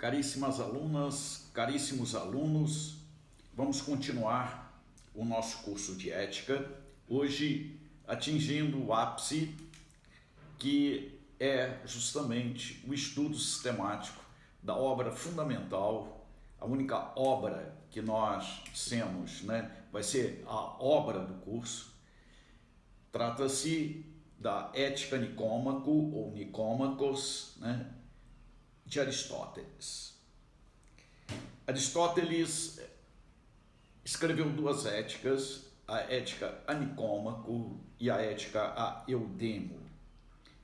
Caríssimas alunas, caríssimos alunos, vamos continuar o nosso curso de ética, hoje atingindo o ápice, que é justamente o estudo sistemático da obra fundamental, a única obra que nós dissemos, vai ser a obra do curso. Trata-se da Ética Nicômaco ou Nicômacos, de Aristóteles. Aristóteles escreveu duas éticas, a Ética a Nicômaco e a Ética a Eudemo.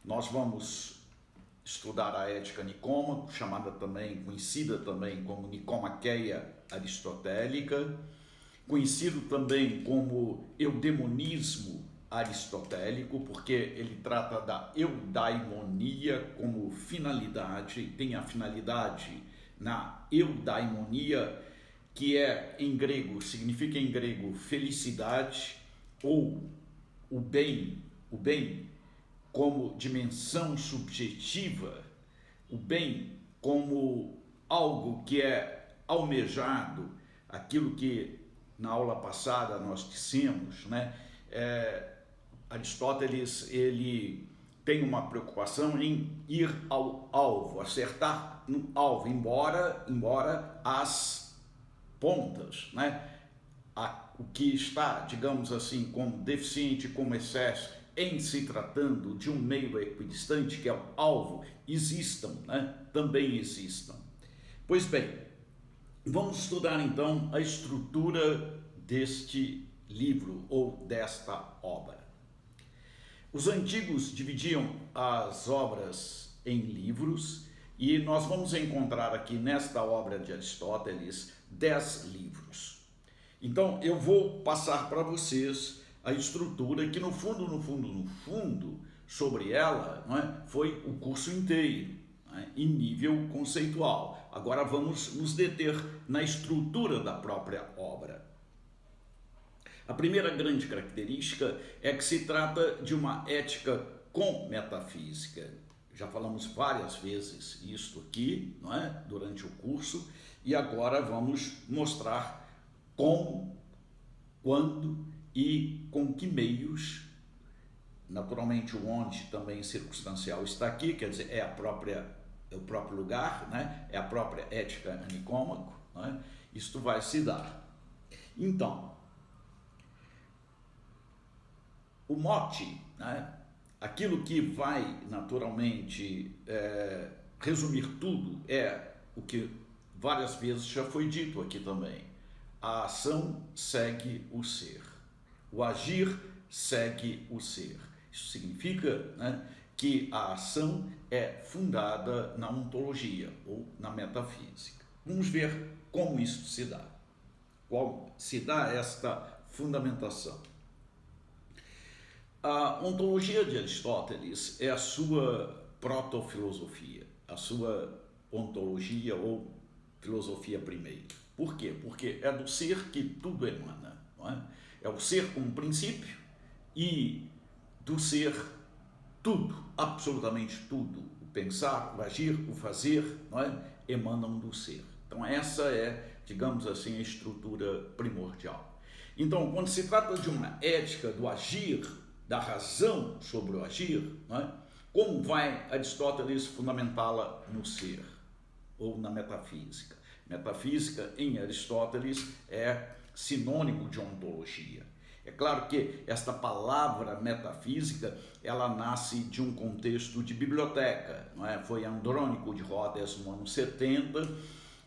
Nós vamos estudar a Ética Nicômaco, conhecida também como Nicomaqueia Aristotélica, conhecido também como eudemonismo aristotélico, porque ele trata da eudaimonia como finalidade, tem a finalidade na eudaimonia, que significa em grego felicidade, ou o bem como dimensão subjetiva, o bem como algo que é almejado, aquilo que na aula passada nós dissemos, Aristóteles ele tem uma preocupação em ir ao alvo, acertar no alvo, embora as pontas, o que está, digamos assim, como deficiente, como excesso, em se tratando de um meio equidistante, que é o alvo, também existam. Pois bem, vamos estudar então a estrutura deste livro ou desta obra. Os antigos dividiam as obras em livros e nós vamos encontrar aqui nesta obra de Aristóteles 10 livros. Então eu vou passar para vocês a estrutura que no fundo, sobre ela foi o curso inteiro, em nível conceitual. Agora vamos nos deter na estrutura da própria obra. A primeira grande característica é que se trata de uma ética com metafísica. Já falamos várias vezes isto aqui, durante o curso, e agora vamos mostrar como, quando e com que meios. Naturalmente o onde também circunstancial está aqui, quer dizer, é o próprio lugar, é a própria ética a Nicômaco, isto vai se dar. Então, o mote, aquilo que vai naturalmente resumir tudo, é o que várias vezes já foi dito aqui também. A ação segue o ser, o agir segue o ser. Isso significa que a ação é fundada na ontologia ou na metafísica. Vamos ver como isso se dá, qual se dá esta fundamentação. A ontologia de Aristóteles é a sua protofilosofia, a sua ontologia ou filosofia primeira. Por quê? Porque é do ser que tudo emana, É o ser como princípio e do ser tudo, absolutamente tudo, o pensar, o agir, o fazer, emanam do ser. Então essa é, digamos assim, a estrutura primordial. Então, quando se trata de uma ética do agir, da razão sobre o agir, como vai Aristóteles fundamentá-la no ser ou na metafísica? Metafísica, em Aristóteles, é sinônimo de ontologia. É claro que esta palavra metafísica, ela nasce de um contexto de biblioteca, Foi Andrônico de Rhodes, no ano 70,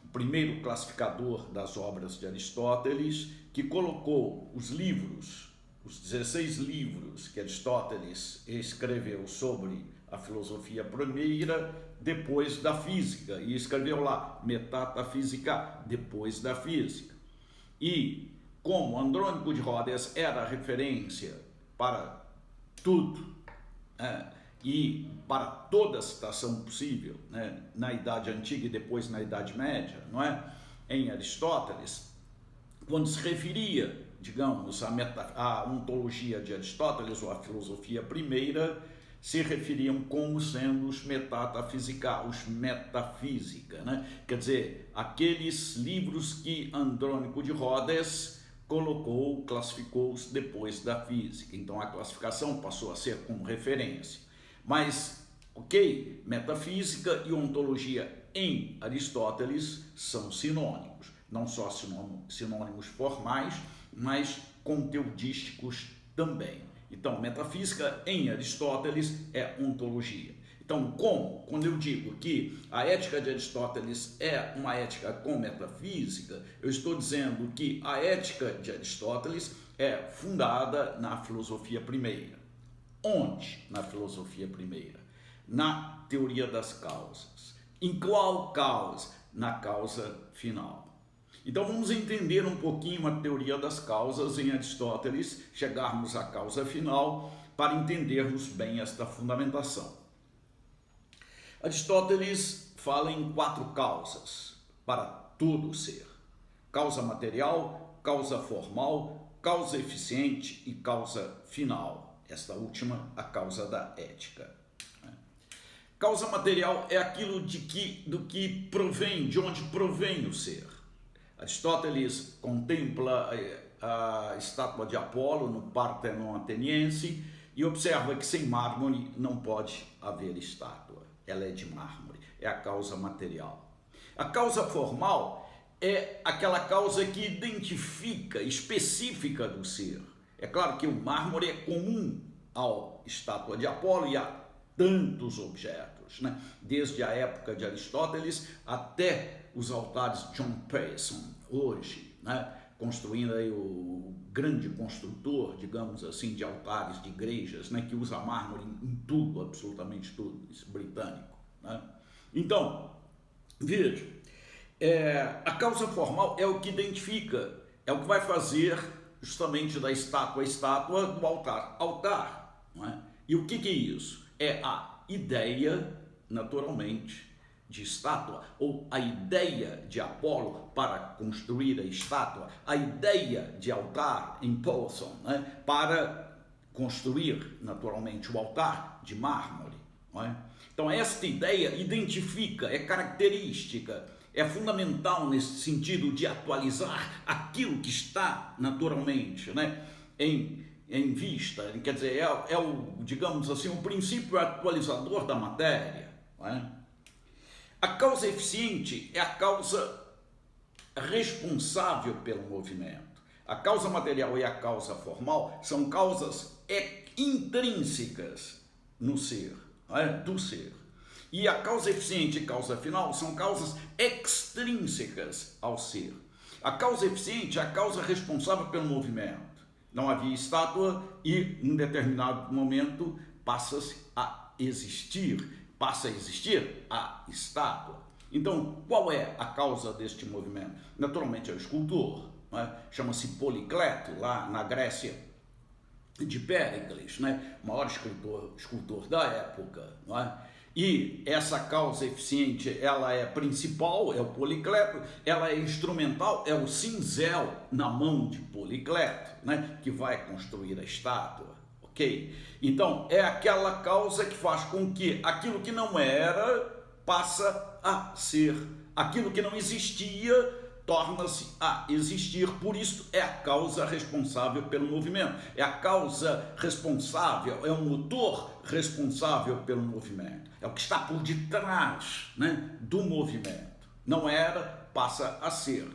o primeiro classificador das obras de Aristóteles, que colocou os livros, os 16 livros que Aristóteles escreveu sobre a filosofia primeira, depois da física, e escreveu lá Metafísica, depois da física. E como Andrônico de Rhodes era referência para tudo, e para toda a citação possível, na Idade Antiga e depois na Idade Média, em Aristóteles, quando se referia, digamos, à ontologia de Aristóteles ou à filosofia primeira, se referiam como sendo os metafísica, né? Quer dizer, aqueles livros que Andrônico de Rhodes classificou depois da física. Então a classificação passou a ser como referência. Mas, ok, metafísica e ontologia em Aristóteles são sinônimos. Não só sinônimos formais, mas conteudísticos também. Então, metafísica em Aristóteles é ontologia. Então, quando eu digo que a ética de Aristóteles é uma ética com metafísica, eu estou dizendo que a ética de Aristóteles é fundada na filosofia primeira. Onde na filosofia primeira? Na teoria das causas. Em qual causa? Na causa final. Então vamos entender um pouquinho a teoria das causas em Aristóteles, chegarmos à causa final para entendermos bem esta fundamentação. Aristóteles fala em 4 causas para todo ser: causa material, causa formal, causa eficiente e causa final. Esta última, a causa da ética. Causa material é aquilo do que provém, de onde provém o ser. Aristóteles contempla a estátua de Apolo no Partenon ateniense e observa que sem mármore não pode haver estátua. Ela é de mármore, é a causa material. A causa formal é aquela causa que identifica, específica do ser. É claro que o mármore é comum à estátua de Apolo e a tantos objetos, né? Desde a época de Aristóteles até os altares de John Payson, hoje, né? Construindo aí o grande construtor, digamos assim, de altares, de igrejas, né? Que usa mármore em tudo, absolutamente tudo, esse britânico, né? Então, veja, a causa formal é o que identifica, é o que vai fazer justamente da estátua a estátua, do altar, não é? E o que é isso? É a ideia, naturalmente, de estátua, ou a ideia de Apolo para construir a estátua, a ideia de altar em Paulson, né, para construir, naturalmente, o altar de mármore. Não é? Então, esta ideia identifica, é característica, é fundamental nesse sentido de atualizar aquilo que está, naturalmente, né, em vista, quer dizer, é o, digamos assim, o princípio atualizador da matéria. Não é? A causa eficiente é a causa responsável pelo movimento. A causa material e a causa formal são causas intrínsecas no ser, não é? Do ser. E a causa eficiente e causa final são causas extrínsecas ao ser. A causa eficiente é a causa responsável pelo movimento. Não havia estátua e, em determinado momento, passa a existir a estátua. Então, qual é a causa deste movimento? Naturalmente é o escultor, né? Chama-se Policleto, lá na Grécia de Péricles, né? O maior escultor da época, não é? E essa causa eficiente, ela é principal, é o Policleto, ela é instrumental, é o cinzel na mão de Policleto, né, que vai construir a estátua, ok? Então, é aquela causa que faz com que aquilo que não era passa a ser, aquilo que não existia torna-se a existir, por isso é a causa responsável pelo movimento, é a causa responsável, é o motor responsável pelo movimento, é o que está por detrás, né, do movimento. Não era, passa a ser.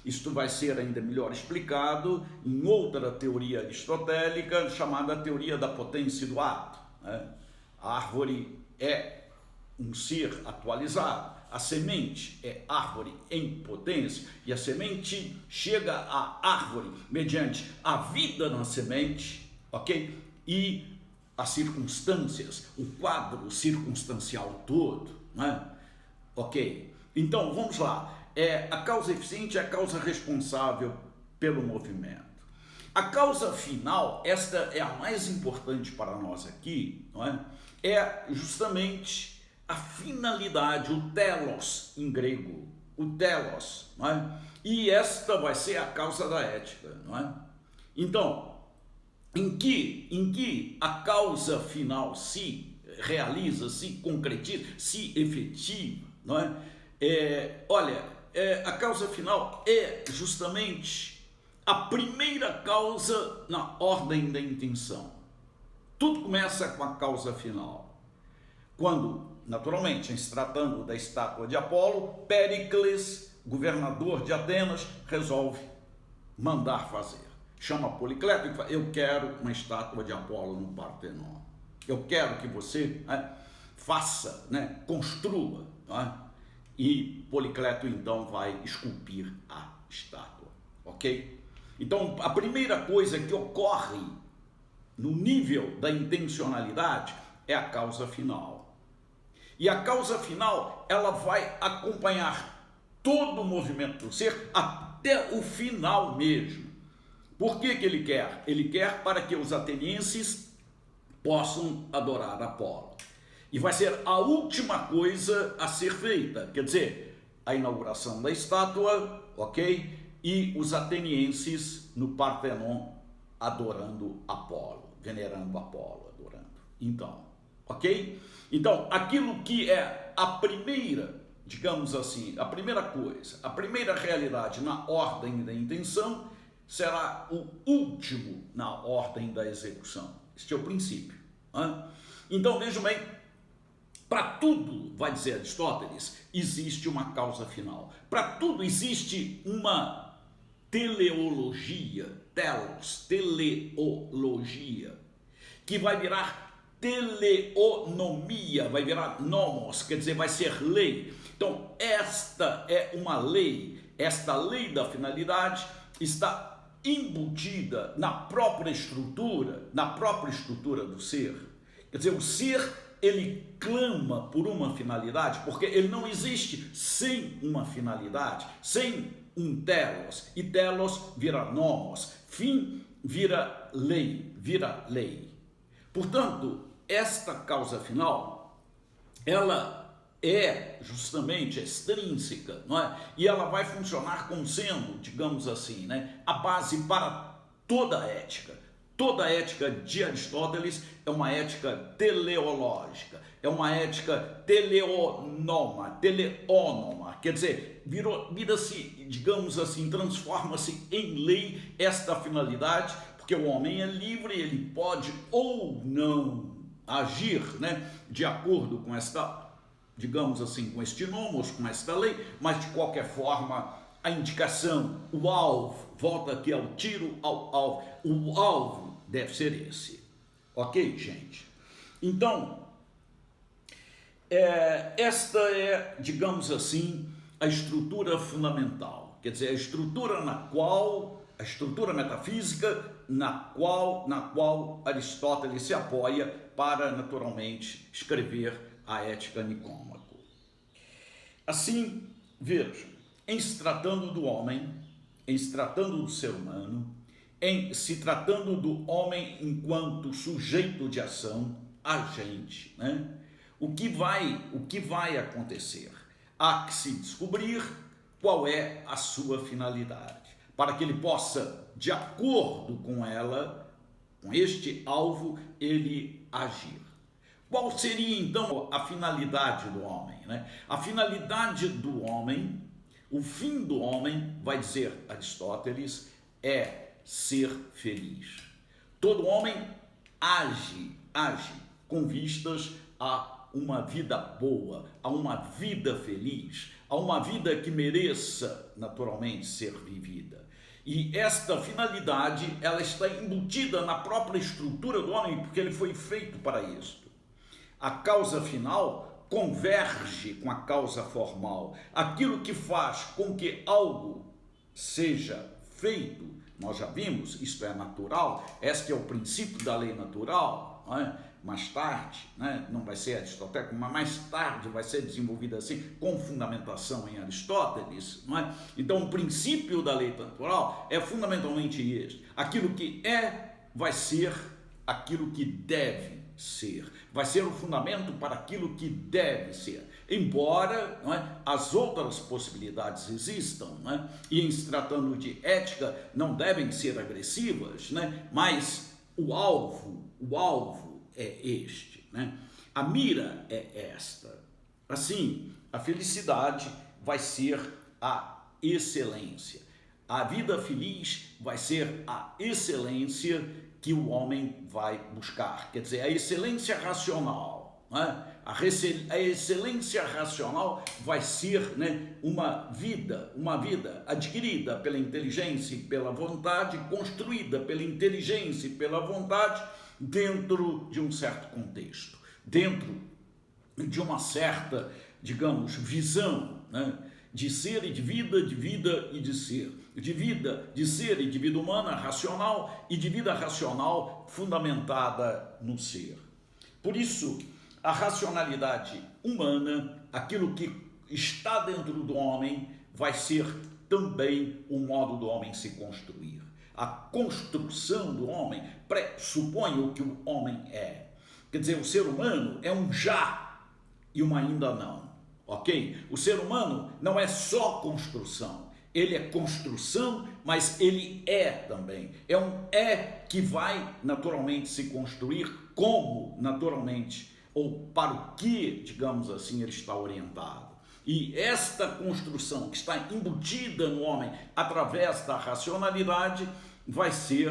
Isto vai ser ainda melhor explicado em outra teoria aristotélica chamada teoria da potência do ato, né? A árvore é um ser atualizado. A semente é árvore em potência e a semente chega à árvore mediante a vida na semente, ok? E as circunstâncias, o quadro circunstancial todo, né? Ok? Então, vamos lá. A causa eficiente é a causa responsável pelo movimento. A causa final, esta é a mais importante para nós aqui, não é? É justamente a finalidade, o telos em grego, o telos, não é? E esta vai ser a causa da ética, não é? Então, em que a causa final se realiza, se concretiza, se efetiva, não é? A causa final é justamente a primeira causa na ordem da intenção. Tudo começa com a causa final. Quando, naturalmente, em se tratando da estátua de Apolo, Péricles, governador de Atenas, resolve mandar fazer. Chama Policleto e fala: eu quero uma estátua de Apolo no Partenon. Eu quero que você faça, construa. E Policleto então vai esculpir a estátua. Ok? Então, a primeira coisa que ocorre no nível da intencionalidade é a causa final. E a causa final, ela vai acompanhar todo o movimento do ser até o final mesmo. Por que ele quer? Ele quer para que os atenienses possam adorar Apolo. E vai ser a última coisa a ser feita, quer dizer, a inauguração da estátua, ok? E os atenienses no Partenon adorando Apolo, venerando Apolo, adorando. Então, ok? Então, aquilo que é a primeira, digamos assim, a primeira coisa, a primeira realidade na ordem da intenção, será o último na ordem da execução. Este é o princípio. Então, vejam bem, para tudo, vai dizer Aristóteles, existe uma causa final. Para tudo existe uma teleologia, teleologia, que vai virar teleonomia, vai virar nomos, quer dizer, vai ser lei. Então, esta é uma lei, esta lei da finalidade está embutida na própria estrutura do ser. Quer dizer, o ser, ele clama por uma finalidade, porque ele não existe sem uma finalidade, sem um telos, e telos vira nomos, fim vira lei. Portanto, esta causa final, ela é justamente extrínseca, não é? E ela vai funcionar como sendo, digamos assim, a base para toda a ética. Toda a ética de Aristóteles é uma ética teleológica, é uma ética teleonoma, quer dizer, vira-se, digamos assim, transforma-se em lei esta finalidade, porque o homem é livre, ele pode ou não agir, de acordo com esta, digamos assim, com este nomos, com esta lei, mas de qualquer forma a indicação, o alvo, volta aqui ao tiro, ao alvo, o alvo deve ser esse, ok, gente? Então, esta é, digamos assim, a estrutura fundamental, quer dizer, a estrutura metafísica na qual Aristóteles se apoia para, naturalmente, escrever a Ética Nicômaco. Assim, vejam, em se tratando do homem, em se tratando do ser humano, em se tratando do homem enquanto sujeito de ação, agente, o que vai acontecer? Há que se descobrir qual é a sua finalidade, para que ele possa, de acordo com ela, com este alvo, ele agir. Qual seria, então, a finalidade do homem? A finalidade do homem, o fim do homem, vai dizer Aristóteles, é ser feliz. Todo homem age com vistas a uma vida boa, a uma vida feliz, a uma vida que mereça, naturalmente, ser vivida. E esta finalidade, ela está embutida na própria estrutura do homem, porque ele foi feito para isto. A causa final converge com a causa formal. Aquilo que faz com que algo seja feito, nós já vimos, isto é natural, este é o princípio da lei natural, mais tarde, não vai ser aristotélico, mas mais tarde vai ser desenvolvido assim, com fundamentação em Aristóteles, Então, o princípio da lei natural é fundamentalmente este: aquilo que é, vai ser aquilo que deve ser, vai ser o fundamento para aquilo que deve ser, embora as outras possibilidades existam, e em se tratando de ética não devem ser agressivas, mas o alvo é este, A mira é esta. Assim, a felicidade vai ser a excelência. A vida feliz vai ser a excelência que o homem vai buscar. Quer dizer, a excelência racional, né? A excelência racional vai ser, né, uma vida adquirida pela inteligência e pela vontade, construída pela inteligência e pela vontade, dentro de um certo contexto, dentro de uma certa, digamos, visão, né, de ser e de vida e de ser. De vida, de ser e de vida humana racional e de vida racional fundamentada no ser. Por isso, a racionalidade humana, aquilo que está dentro do homem, vai ser também o modo do homem se construir. A construção do homem pressupõe o que o homem é. Quer dizer, o ser humano é um já e um ainda não, ok? O ser humano não é só construção. Ele é construção, mas ele é também. É um que vai naturalmente se construir como naturalmente, ou para o que, digamos assim, ele está orientado. E esta construção que está embutida no homem através da racionalidade vai ser,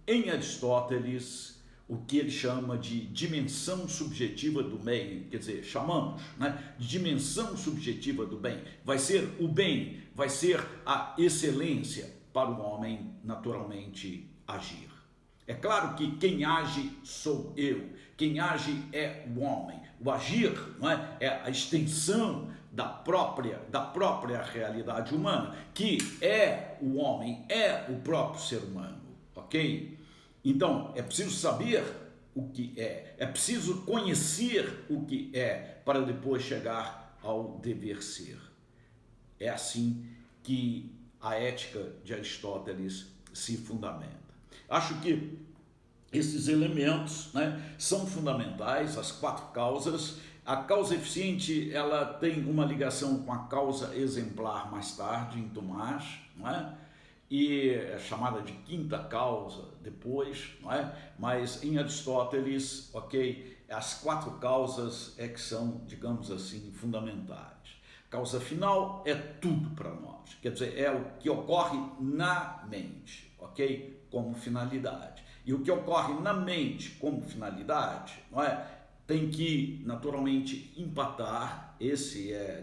em Aristóteles, o que ele chama de dimensão subjetiva do bem, quer dizer, chamamos, né, de dimensão subjetiva do bem. Vai ser o bem, vai ser a excelência para o homem naturalmente agir. É claro que quem age sou eu, quem age é o homem. O agir, não é? É a extensão da própria realidade humana, que é o homem, é o próprio ser humano, ok? Então, é preciso saber o que é preciso conhecer o que é, para depois chegar ao dever ser. É assim que a ética de Aristóteles se fundamenta. Acho que esses elementos, né, são fundamentais, as 4 causas. A causa eficiente, ela tem uma ligação com a causa exemplar mais tarde, em Tomás, não é? E é chamada de quinta causa depois, não é? Mas em Aristóteles, ok, as 4 causas é que são, digamos assim, fundamentais. Causa final é tudo para nós, quer dizer, é o que ocorre na mente, ok? Como finalidade. E o que ocorre na mente como finalidade, não é? Tem que, naturalmente, empatar,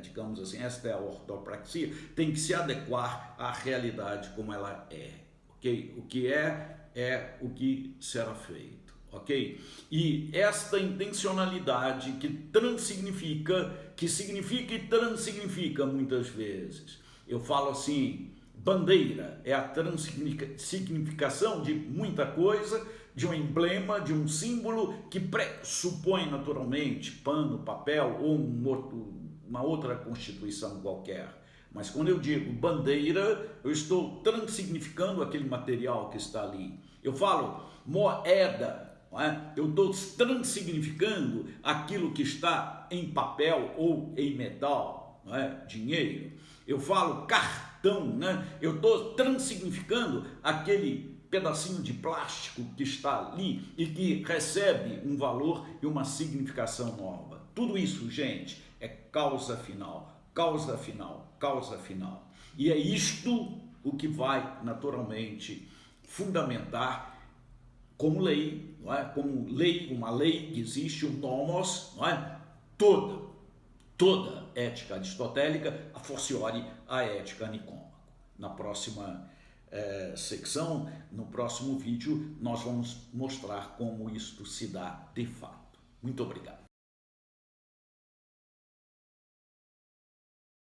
digamos assim, esta é a ortopraxia, tem que se adequar à realidade como ela é, ok? O que é o que será feito, ok? E esta intencionalidade que significa e transsignifica muitas vezes. Eu falo assim, bandeira é a transsignificação de muita coisa, de um emblema, de um símbolo que pressupõe naturalmente pano, papel ou uma outra constituição qualquer. Mas quando eu digo bandeira, eu estou transsignificando aquele material que está ali. Eu falo moeda, não é? Eu estou transsignificando aquilo que está em papel ou em metal, não é? Dinheiro. Eu falo cartão, né? Eu estou transsignificando aquele pedacinho de plástico que está ali e que recebe um valor e uma significação nova. Tudo isso, gente, é causa final, causa final, causa final. E é isto o que vai naturalmente fundamentar como lei, não é? Como lei, uma lei que existe, o nomos, não é? Toda ética aristotélica, a fortiori a ética nicômaco. Na próxima secção, no próximo vídeo, nós vamos mostrar como isto se dá de fato. Muito obrigado.